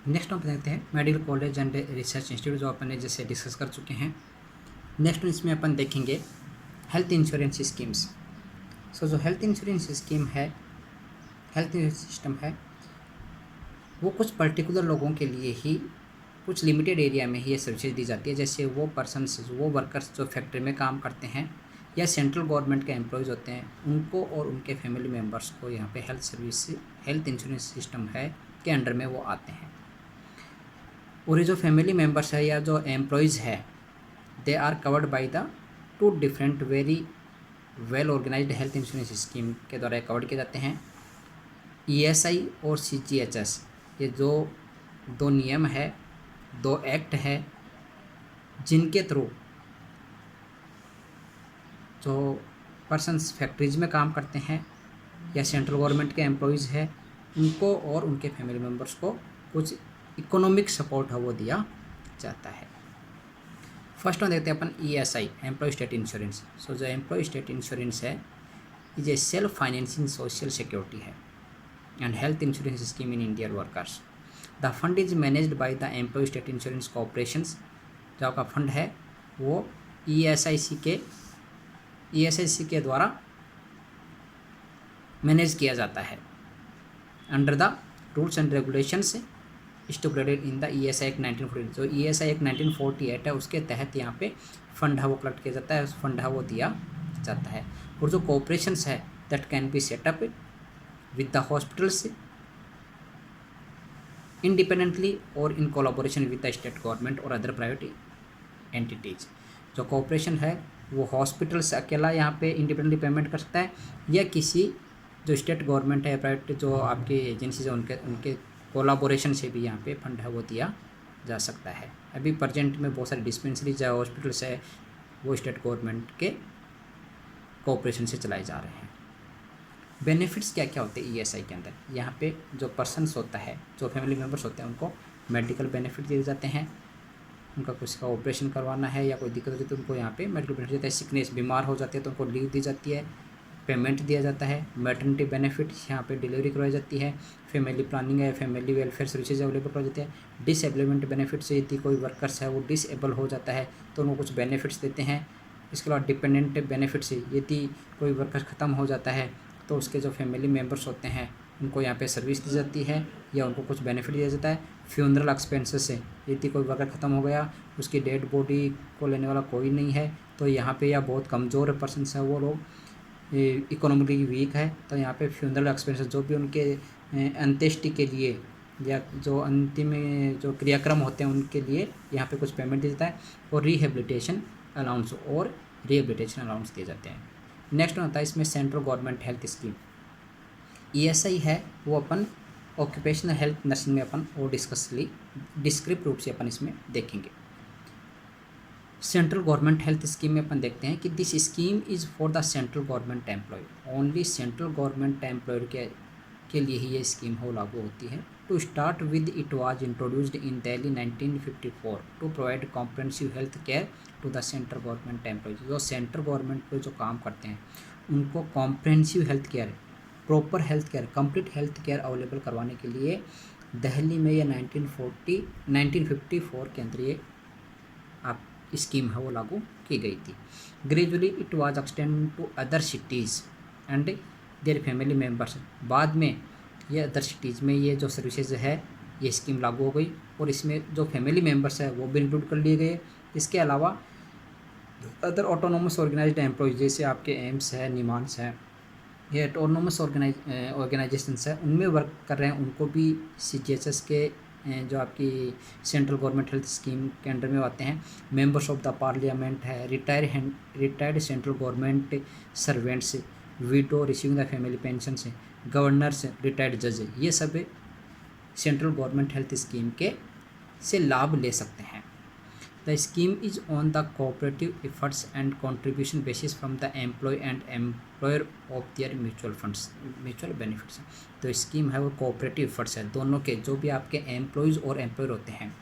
Next हम देखते हैं medical college and research institute, जो अपन ने जैसे डिस्कस कर चुके हैं। नेक्स्ट इसमें अपन देखेंगे हेल्थ इंश्योरेंस स्कीम्स। जो हेल्थ इंश्योरेंस स्कीम है, हेल्थ इंश्योरेंस सिस्टम है, वो कुछ पर्टिकुलर लोगों के लिए ही, कुछ लिमिटेड एरिया में ही ये सर्विसेज दी जाती है। जैसे वो पर्सन्स, वो वर्कर्स जो फैक्ट्री में काम करते हैं या सेंट्रल गवर्नमेंट के एम्प्लॉयज़ होते हैं, उनको और उनके फैमिली मेम्बर्स को यहाँ पे हेल्थ इंश्योरेंस सिस्टम है के अंडर में वो आते हैं। और ये जो फैमिली मेम्बर्स है या जो एम्प्लॉयज़ है, they are covered by the two different very well organised health insurance scheme के द्वारा कवर किए जाते हैं। ESI और CGHS, ये जो दो नियम है, दो एक्ट है, जिनके थ्रू जो पर्सन्स फैक्ट्रीज में काम करते हैं या सेंट्रल गवर्नमेंट के एम्प्लॉयज़ है, उनको और उनके फैमिली मेम्बर्स को कुछ इकोनॉमिक सपोर्ट है वो दिया जाता है। फर्स्ट में देखते हैं अपन ESI, एम्प्लॉय स्टेट इंश्योरेंस। जो एम्प्लॉय स्टेट इंश्योरेंस है, is a self financing social security है and health insurance scheme in Indian workers. The fund is managed by the employ state insurance corporations. जो आपका fund है वो ESIC के द्वारा manage किया जाता है under the rules and regulations established in the ESI act 1948। जो ESI एक्ट 1948 है, उसके तहत यहाँ पे फंड है वो कलेक्ट किया जाता है, उस फंड है वो दिया जाता है। और जो कॉर्पोरेशंस है, that can be set up with the hospitals independently और in collaboration with the state government और अदर प्राइवेट एंटिटीज। जो कॉर्पोरेशन है वो हॉस्पिटल से अकेला यहाँ पे इंडिपेंडेंटली पेमेंट कर सकता है, या किसी जो स्टेट गवर्नमेंट है, प्राइवेट जो आपकी एजेंसीज है, उनके कोलाबोरेशन से भी यहाँ पे फंड है वो दिया जा सकता है। अभी प्रेजेंट में बहुत सारी डिस्पेंसरीज है, हॉस्पिटल्स है, वो स्टेट गवर्नमेंट के कोऑपरेशन से चलाए जा रहे हैं। बेनिफिट्स क्या क्या होते हैं ESI के अंदर? यहाँ पे जो पर्सनस होता है, जो फैमिली मेम्बर्स होते हैं, उनको मेडिकल बेनिफिट दिए जाते हैं। उनका कुछ का ऑपरेशन करवाना है या कोई दिक्कत होती है तो उनको यहाँ पे मेडिकल बेनिफिट देता है। सिकनेस, बीमार हो जाते हैं तो उनको लीव दी जाती है, पेमेंट दिया जाता है। मैटरनिटी बेनिफिट, यहाँ पे डिलीवरी करवाई जाती है। फैमिली प्लानिंग है, फैमिली वेलफेयर सर्विसेज अवेलेबल करवाई जाती है। डिसेबलमेंट बेनिफिट्स, यदि कोई वर्कर्स है वो डिसेबल हो जाता है तो उनको कुछ बेनिफिट्स देते हैं। इसके अलावा डिपेंडेंट बेनिफिट्स, यदि कोई वर्कर ख़त्म हो जाता है तो उसके जो फैमिली मेम्बर्स होते हैं उनको यहाँ पे सर्विस दी जाती है या उनको कुछ बेनिफिट दिया जाता है। फ्यूनरल एक्सपेंसेस है, यदि कोई वर्कर ख़त्म हो गया, उसकी डेड बॉडी को लेने वाला कोई नहीं है, तो यहाँ पे या बहुत कमज़ोर पर्सनस है, वो लोग इकोनॉमिकली वीक है, तो यहाँ पे फ्यूनरल एक्सपेंसेस जो भी उनके अंत्येष्टि के लिए या जो अंतिम जो क्रियाक्रम होते हैं उनके लिए यहाँ पे कुछ पेमेंट दिया जाता है। और रिहेबिलिटेशन अलाउंस दिए जाते हैं। नेक्स्ट होता है इसमें central government health scheme. ESI है वो अपन ऑक्यूपेशनल हेल्थ नर्सिंग में अपन और डिस्क्रिप्ट रूप से अपन इसमें देखेंगे। सेंट्रल गवर्नमेंट हेल्थ स्कीम में अपन देखते हैं कि this scheme is for the central government employ. Only central government employ के लिए ही ये स्कीम हो लागू होती है। To start with, it was introduced in Delhi 1954 to provide comprehensive health care to the central government employees. जो सेंट्रल गवर्नमेंट पे जो काम करते हैं उनको comprehensive health care, proper health care, complete health care available करवाने के लिए दिल्ली में ये 1954 के अंदर ये आप स्कीम है वो लागू की गई थी। Gradually it was extend to other cities and their family members. बाद में ये अदर सिटीज़ में ये जो सर्विसेज है ये स्कीम लागू हो गई और इसमें जो फैमिली मेम्बर्स है वो भी इंक्लूड कर लिए गए। इसके अलावा अदर ऑटोनोमस ऑर्गेनाइज्ड एम्प्लॉयज, जैसे आपके एम्स है, निमांस है, ये ऑटोनोमस ऑर्गेनाइजेशंस है, उनमें वर्क कर रहे हैं, उनको भी CGHS के जो आपकी सेंट्रल गवर्नमेंट हेल्थ स्कीम के अंडर में आते हैं। मेंबर्स ऑफ द पार्लियामेंट है, retired central government servants, window receiving the family pension से, गवर्नर्स, रिटायर्ड जज, ये सब सेंट्रल गवर्नमेंट हेल्थ स्कीम के से लाभ ले सकते हैं। The scheme is on the cooperative efforts and contribution basis from the employ and employer of their mutual benefits. तो स्कीम है वो कोऑपरेटिव एफर्ट्स है, दोनों के, जो भी आपके एम्प्लॉयज़ और एम्प्लॉयर होते हैं,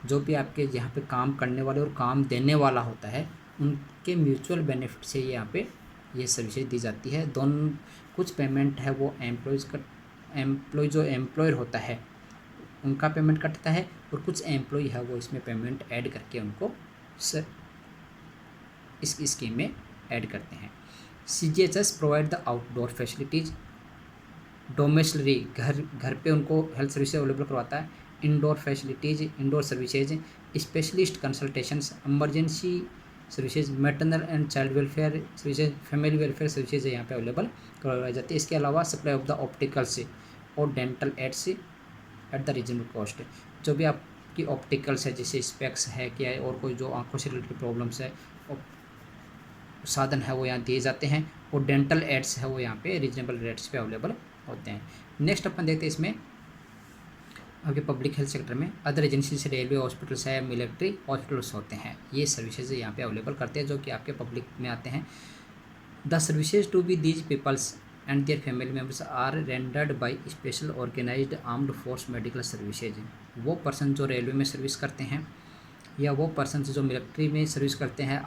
जो भी आपके यहाँ पे काम करने वाले और काम देने वाला होता है, उनके म्यूचुअल बेनिफिट से यहाँ पे ये सर्विसेज दी जाती है। कुछ पेमेंट है वो एम्प्लॉय जो एम्प्लॉयर होता है उनका पेमेंट कटता है, और कुछ एम्प्लॉय है वो इसमें पेमेंट ऐड करके उनको इस स्कीम में ऐड करते हैं। CGHS provide the outdoor facilities, domiciliary घर पे उनको हेल्थ सर्विस अवेलेबल करवाता है, indoor facilities indoor services, specialist consultations, emergency services, maternal and child welfare services, family welfare services यहाँ पे अवेलेबल करवाई जाती है। इसके अलावा सप्लाई ऑफ द ऑप्टिकल्स और dental aids at the reasonable cost. जो भी आपकी ऑप्टिकल्स है, जैसे स्पेक्स है क्या है, और कोई जो आंखों से रिलेटेड प्रॉब्लम्स है, साधन है वो यहाँ दिए जाते हैं, और डेंटल एड्स है वो यहाँ पे रीजनेबल रेट्स पे अवेलेबल होते हैं। नेक्स्ट अपन देखते हैं इसमें आपके पब्लिक हेल्थ सेक्टर में अदर एजेंसी से रेलवे हॉस्पिटल्स है, मिलिट्री हॉस्पिटल्स होते हैं, ये सर्विसेज यहाँ पे अवेलेबल करते हैं जो कि आपके पब्लिक में आते हैं। The services to be these peoples and their family members are rendered by special organised armed force medical services. वो पर्सन जो रेलवे में सर्विस करते हैं, या वो पर्सन जो मिलिट्री में सर्विस करते हैं,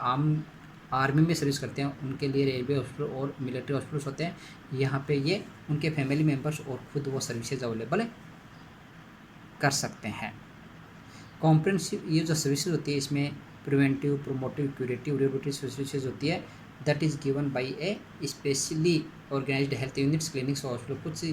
आर्मी में सर्विस करते हैं, उनके लिए रेलवे हॉस्पिटल और मिलिट्री हॉस्पिटल्स होते हैं। यहाँ पे ये उनके फैमिली मेम्बर्स और खुद वो सर्विसेज अवेलेबल कर सकते हैं। कॉम्प्रिहेंसिव ये जो सर्विसेज होती है, इसमें preventive, promotive, curative, rehabilitative services होती है, that is given by a specially organised health units, clinics, hospital. कुछ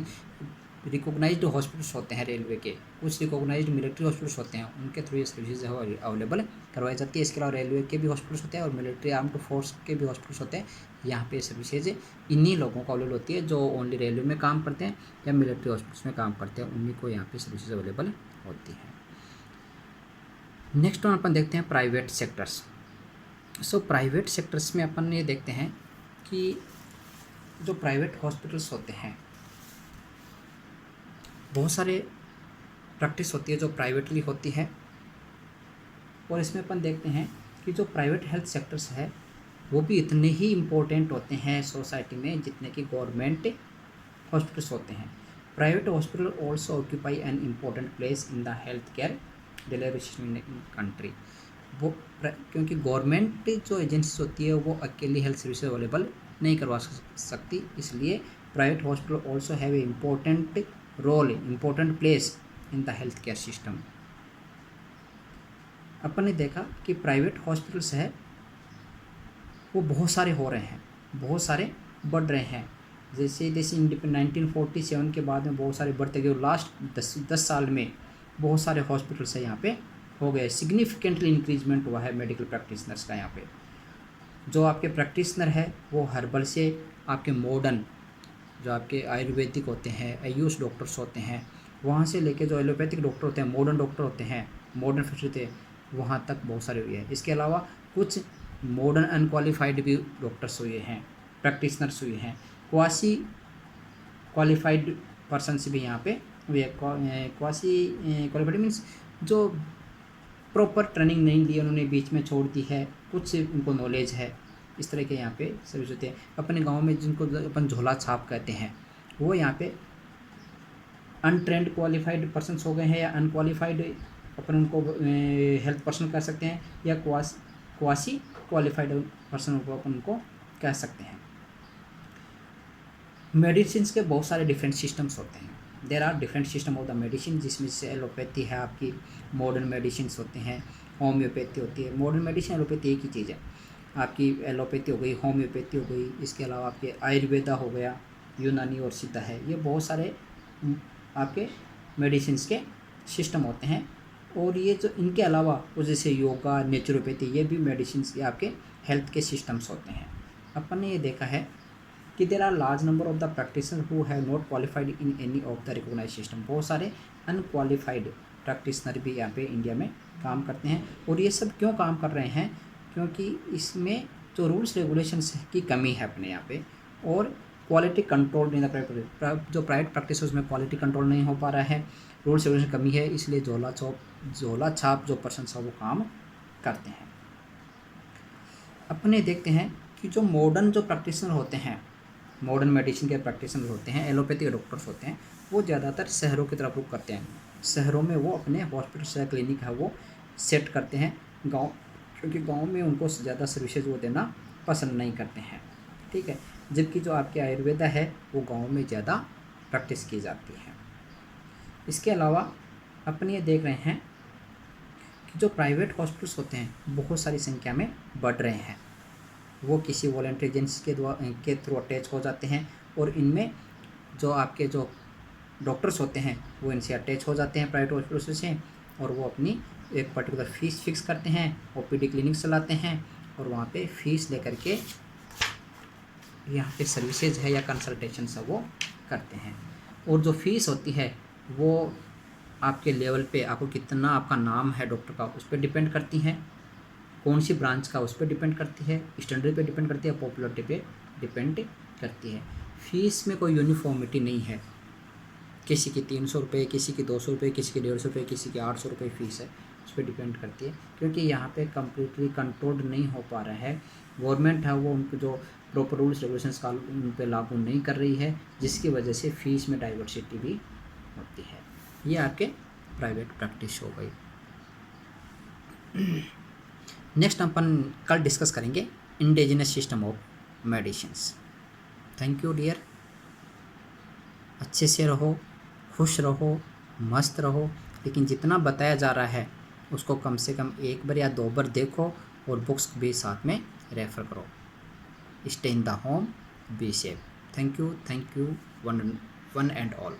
रिकॉग्नाइज्ड हॉस्पिटल्स होते हैं रेलवे के, कुछ रिकॉग्नाइज्ड मिलिट्री हॉस्पिटल्स होते हैं, उनके थ्रू ये सर्विसेज अवेलेबल करवाई जाती है। इसके अलावा रेलवे के भी हॉस्पिटल्स होते हैं और मिलिट्री आर्म्ड फोर्स के भी हॉस्पिटल्स होते हैं। यहाँ पे सर्विसेज इन्हीं लोगों को अवेलेबल होती है जो ओनली रेलवे में काम करते हैं या मिलिट्री हॉस्पिटल्स में काम करते हैं, उन्हीं को यहाँ पे सर्विसेज अवेलेबल होती है। नेक्स्ट वन अपन देखते हैं private sectors. So private sectors में अपन ये देखते हैं कि जो प्राइवेट हॉस्पिटल्स होते हैं, बहुत सारे प्रैक्टिस होती है जो प्राइवेटली होती है, और इसमें अपन देखते हैं कि जो प्राइवेट हेल्थ सेक्टर्स है वो भी इतने ही इम्पोर्टेंट होते हैं सोसाइटी में जितने कि गवर्नमेंट हॉस्पिटल्स होते हैं। Private hospital also occupy an important place in the health care delivery system in country. वो क्योंकि गवर्नमेंट जो एजेंसीज होती है वो अकेली हेल्थ सर्विस अवेलेबल नहीं करवा सकती, इसलिए private hospital also have a important role, important place in the health care system. अपन ने देखा कि प्राइवेट हॉस्पिटल्स है वो बहुत सारे हो रहे हैं, बहुत सारे बढ़ रहे हैं। जैसे 1947 के बाद में बहुत सारे बढ़ते गए, लास्ट 10 साल में बहुत सारे हॉस्पिटल्स है यहाँ पे हो गए, सिग्निफिकेंटली इंक्रीजमेंट हुआ है मेडिकल प्रैक्टिशनर्स का। यहाँ पे जो आपके प्रैक्टिशनर है वो हर्बल से आपके मॉडर्न, जो आपके आयुर्वेदिक होते हैं, आयुष डॉक्टर्स होते हैं, वहाँ से लेके जो एलोपैथिक डॉक्टर होते हैं, मॉडर्न डॉक्टर होते हैं, मॉडर्न फैसिलिटी, वहाँ तक बहुत सारे हुए हैं। इसके अलावा कुछ मॉडर्न अनक्वालिफाइड भी डॉक्टर्स हुए हैं, प्रैक्टिशनर्स हुए हैं, क्वासी क्वालिफाइड पर्सनस भी यहाँ पे हुए। क्वासी क्वालिफाइड मीन्स जो प्रॉपर ट्रेनिंग नहीं ली, उन्होंने बीच में छोड़ दी है, कुछ उनको नॉलेज है, इस तरह के यहाँ पे सर्विस होते हैं। अपने गांव में जिनको अपन झोला छाप कहते हैं, वो यहाँ पे अनट्रेंड क्वालिफाइड पर्सनस हो गए हैं, या अनक्वालिफाइड अपन उनको हेल्थ पर्सन कह सकते हैं, या क्वासी क्वालिफाइड पर्सन को अपन उनको कह सकते हैं। मेडिसिन के बहुत सारे डिफरेंट सिस्टम्स होते हैं, there are different system of the medicine, जिसमें से एलोपैथी है, आपकी मॉडर्न मेडिसिन होते हैं, होम्योपैथी होती है। मॉडर्न मेडिसिन एलोपैथी एक ही चीज़ है, आपकी एलोपैथी हो गई, होम्योपैथी हो गई, इसके अलावा आपके आयुर्वेदा हो गया, यूनानी और सिद्धा है, ये बहुत सारे आपके मेडिसिन के सिस्टम होते हैं। और ये जो इनके अलावा वो जैसे योगा, नेचुरोपैथी, ये भी मेडिसिन के आपके हेल्थ के सिस्टम्स होते हैं। अपन ने ये देखा है कि there are large number of the practitioner who have not qualified in any of the recognise system. बहुत सारे अनक्वालिफाइड प्रैक्टिशनर भी यहाँ पे इंडिया में काम करते हैं। और ये सब क्यों काम कर रहे हैं? क्योंकि इसमें जो रूल्स रेगुलेशंस की कमी है अपने यहाँ पे, और quality control in the private, जो प्राइवेट प्रैक्टिस है उसमें क्वालिटी कंट्रोल नहीं हो पा रहा है, रूल्स रेगुलेशन कमी है, इसलिए झोला छाप जो पर्सन है वो काम करते हैं। अपने देखते हैं कि जो मॉडर्न जो प्रैक्टिशनर होते हैं, मॉडर्न मेडिसिन के प्रैक्टिशनर होते हैं, एलोपैथी के डॉक्टर्स होते हैं, वो ज़्यादातर शहरों की तरफ रुख करते हैं। शहरों में वो अपने हॉस्पिटल या क्लिनिक है वो सेट करते हैं, क्योंकि गांव में उनको ज़्यादा सर्विसेज वो देना पसंद नहीं करते हैं, ठीक है। जबकि जो आपके आयुर्वेदा है वो गांव में ज़्यादा प्रैक्टिस की जाती है। इसके अलावा अपन ये देख रहे हैं कि जो प्राइवेट हॉस्पिटल्स होते हैं बहुत सारी संख्या में बढ़ रहे हैं, वो किसी वॉलंटरी एजेंसी के थ्रू अटैच हो जाते हैं और इनमें जो आपके जो डॉक्टर्स होते हैं वो इनसे अटैच हो जाते हैं प्राइवेट हॉस्पिटल से, और वो अपनी एक पर्टिकुलर फ़ीस फिक्स करते हैं, ओपीडी क्लिनिक चलाते हैं और वहाँ पे फ़ीस लेकर के यहाँ पे सर्विसेज है या कंसल्टेशन है वो करते हैं। और जो फ़ीस होती है वो आपके लेवल पे, आपको कितना आपका नाम है डॉक्टर का उस पर डिपेंड करती हैं, कौन सी ब्रांच का उस पर डिपेंड करती है, स्टैंडर्ड पे डिपेंड करती है, पॉपुलरिटी पे डिपेंड करती है। फ़ीस में कोई यूनिफॉर्मिटी नहीं है, किसी की 300 रुपये, किसी की 200 रुपये, किसी की 150 रुपये, किसी की 800 रुपये फ़ीस है, उस पर डिपेंड करती है। क्योंकि यहाँ पे कम्प्लीटली कंट्रोल नहीं हो पा रहा है, गवर्नमेंट है वो उनको जो प्रॉपर रूल्स रेगुलेशंस का उन पर लागू नहीं कर रही है, जिसकी वजह से फ़ीस में डाइवर्सिटी भी होती है। ये आपके प्राइवेट प्रैक्टिस हो गई। नेक्स्ट अपन कल डिस्कस करेंगे indigenous system of medicines. Thank you dear, अच्छे से रहो, खुश रहो, मस्त रहो, लेकिन जितना बताया जा रहा है उसको कम से कम 1 बार या 2 बार देखो और बुक्स भी साथ में रेफ़र करो। Stay in the home, be safe. Thank you one and all.